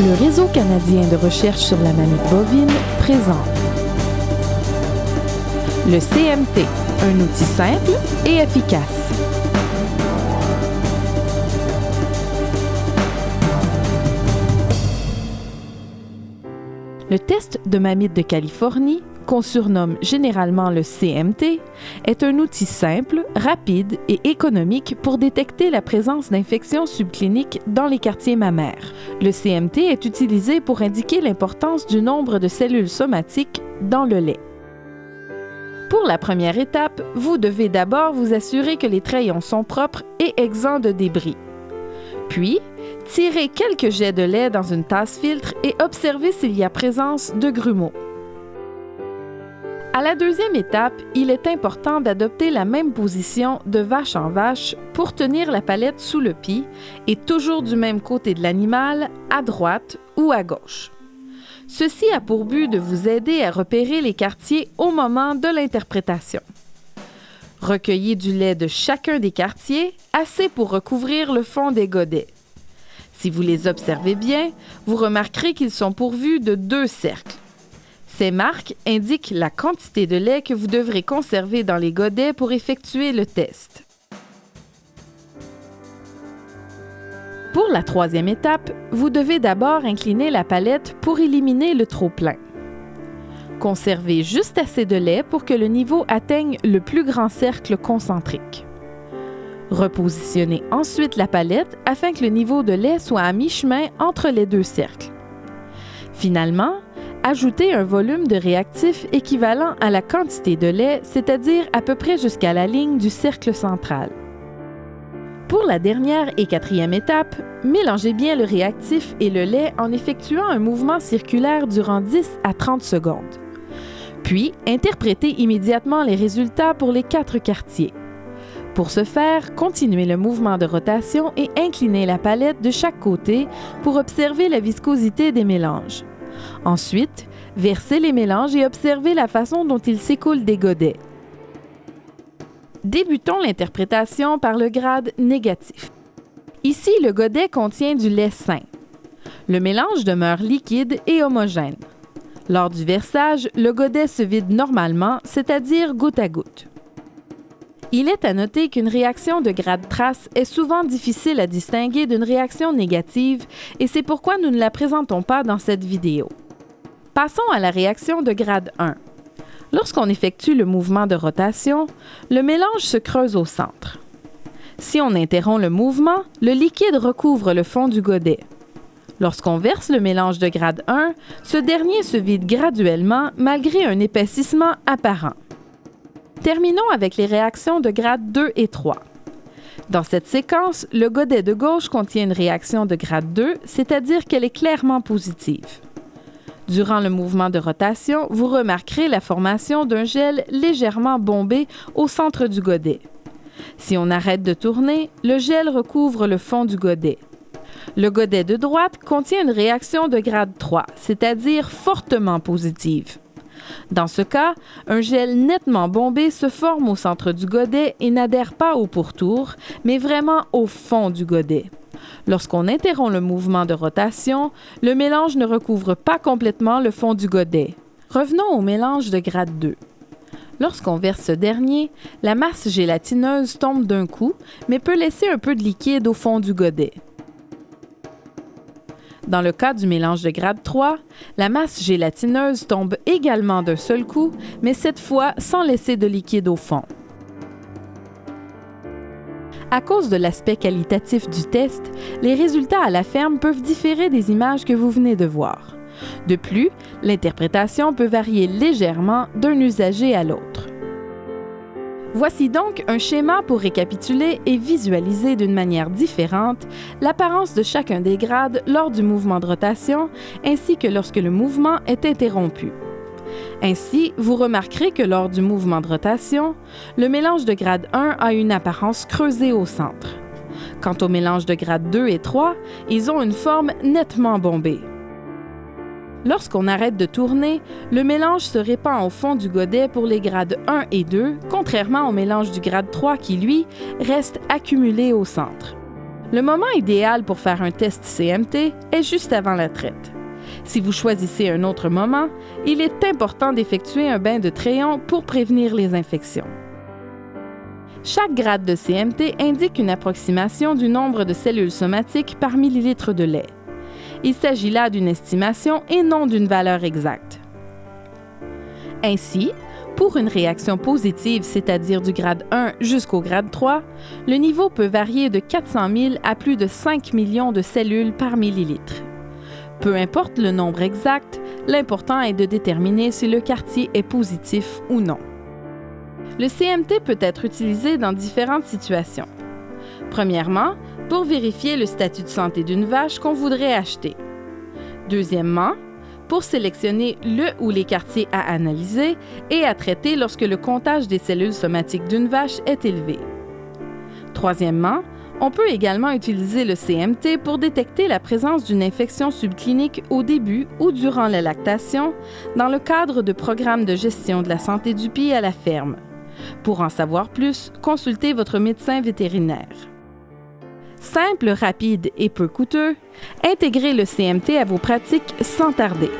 Le Réseau canadien de recherche sur la mamite bovine présente le CMT, un outil simple et efficace. Le test de mamite de Californie, qu'on surnomme généralement le CMT, est un outil simple, rapide et économique pour détecter la présence d'infections subcliniques dans les quartiers mammaires. Le CMT est utilisé pour indiquer l'importance du nombre de cellules somatiques dans le lait. Pour la première étape, vous devez d'abord vous assurer que les trayons sont propres et exempts de débris. Puis, tirez quelques jets de lait dans une tasse-filtre et observez s'il y a présence de grumeaux. À la deuxième étape, il est important d'adopter la même position de vache en vache pour tenir la palette sous le pis et toujours du même côté de l'animal, à droite ou à gauche. Ceci a pour but de vous aider à repérer les quartiers au moment de l'interprétation. Recueillez du lait de chacun des quartiers, assez pour recouvrir le fond des godets. Si vous les observez bien, vous remarquerez qu'ils sont pourvus de 2 cercles. Ces marques indiquent la quantité de lait que vous devrez conserver dans les godets pour effectuer le test. Pour la troisième étape, vous devez d'abord incliner la palette pour éliminer le trop-plein. Conservez juste assez de lait pour que le niveau atteigne le plus grand cercle concentrique. Repositionnez ensuite la palette afin que le niveau de lait soit à mi-chemin entre les 2 cercles. Finalement, ajoutez un volume de réactif équivalent à la quantité de lait, c'est-à-dire à peu près jusqu'à la ligne du cercle central. Pour la dernière et quatrième étape, mélangez bien le réactif et le lait en effectuant un mouvement circulaire durant 10 à 30 secondes. Puis, interprétez immédiatement les résultats pour les 4 quartiers. Pour ce faire, continuez le mouvement de rotation et inclinez la palette de chaque côté pour observer la viscosité des mélanges. Ensuite, versez les mélanges et observez la façon dont ils s'écoulent des godets. Débutons l'interprétation par le grade négatif. Ici, le godet contient du lait sain. Le mélange demeure liquide et homogène. Lors du versage, le godet se vide normalement, c'est-à-dire goutte à goutte. Il est à noter qu'une réaction de grade trace est souvent difficile à distinguer d'une réaction négative et c'est pourquoi nous ne la présentons pas dans cette vidéo. Passons à la réaction de grade 1. Lorsqu'on effectue le mouvement de rotation, le mélange se creuse au centre. Si on interrompt le mouvement, le liquide recouvre le fond du godet. Lorsqu'on verse le mélange de grade 1, ce dernier se vide graduellement malgré un épaississement apparent. Terminons avec les réactions de grade 2 et 3. Dans cette séquence, le godet de gauche contient une réaction de grade 2, c'est-à-dire qu'elle est clairement positive. Durant le mouvement de rotation, vous remarquerez la formation d'un gel légèrement bombé au centre du godet. Si on arrête de tourner, le gel recouvre le fond du godet. Le godet de droite contient une réaction de grade 3, c'est-à-dire fortement positive. Dans ce cas, un gel nettement bombé se forme au centre du godet et n'adhère pas au pourtour, mais vraiment au fond du godet. Lorsqu'on interrompt le mouvement de rotation, le mélange ne recouvre pas complètement le fond du godet. Revenons au mélange de grade 2. Lorsqu'on verse ce dernier, la masse gélatineuse tombe d'un coup, mais peut laisser un peu de liquide au fond du godet. Dans le cas du mélange de grade 3, la masse gélatineuse tombe également d'un seul coup, mais cette fois sans laisser de liquide au fond. À cause de l'aspect qualitatif du test, les résultats à la ferme peuvent différer des images que vous venez de voir. De plus, l'interprétation peut varier légèrement d'un usager à l'autre. Voici donc un schéma pour récapituler et visualiser d'une manière différente l'apparence de chacun des grades lors du mouvement de rotation ainsi que lorsque le mouvement est interrompu. Ainsi, vous remarquerez que lors du mouvement de rotation, le mélange de grade 1 a une apparence creusée au centre. Quant au mélange de grade 2 et 3, ils ont une forme nettement bombée. Lorsqu'on arrête de tourner, le mélange se répand au fond du godet pour les grades 1 et 2, contrairement au mélange du grade 3 qui, lui, reste accumulé au centre. Le moment idéal pour faire un test CMT est juste avant la traite. Si vous choisissez un autre moment, il est important d'effectuer un bain de Tréon pour prévenir les infections. Chaque grade de CMT indique une approximation du nombre de cellules somatiques par millilitre de lait. Il s'agit là d'une estimation et non d'une valeur exacte. Ainsi, pour une réaction positive, c'est-à-dire du grade 1 jusqu'au grade 3, le niveau peut varier de 400 000 à plus de 5 millions de cellules par millilitre. Peu importe le nombre exact, l'important est de déterminer si le quartier est positif ou non. Le CMT peut être utilisé dans différentes situations. Premièrement, pour vérifier le statut de santé d'une vache qu'on voudrait acheter. Deuxièmement, pour sélectionner le ou les quartiers à analyser et à traiter lorsque le comptage des cellules somatiques d'une vache est élevé. Troisièmement, on peut également utiliser le CMT pour détecter la présence d'une infection subclinique au début ou durant la lactation dans le cadre de programmes de gestion de la santé du pied à la ferme. Pour en savoir plus, consultez votre médecin vétérinaire. Simple, rapide et peu coûteux, intégrez le CMT à vos pratiques sans tarder.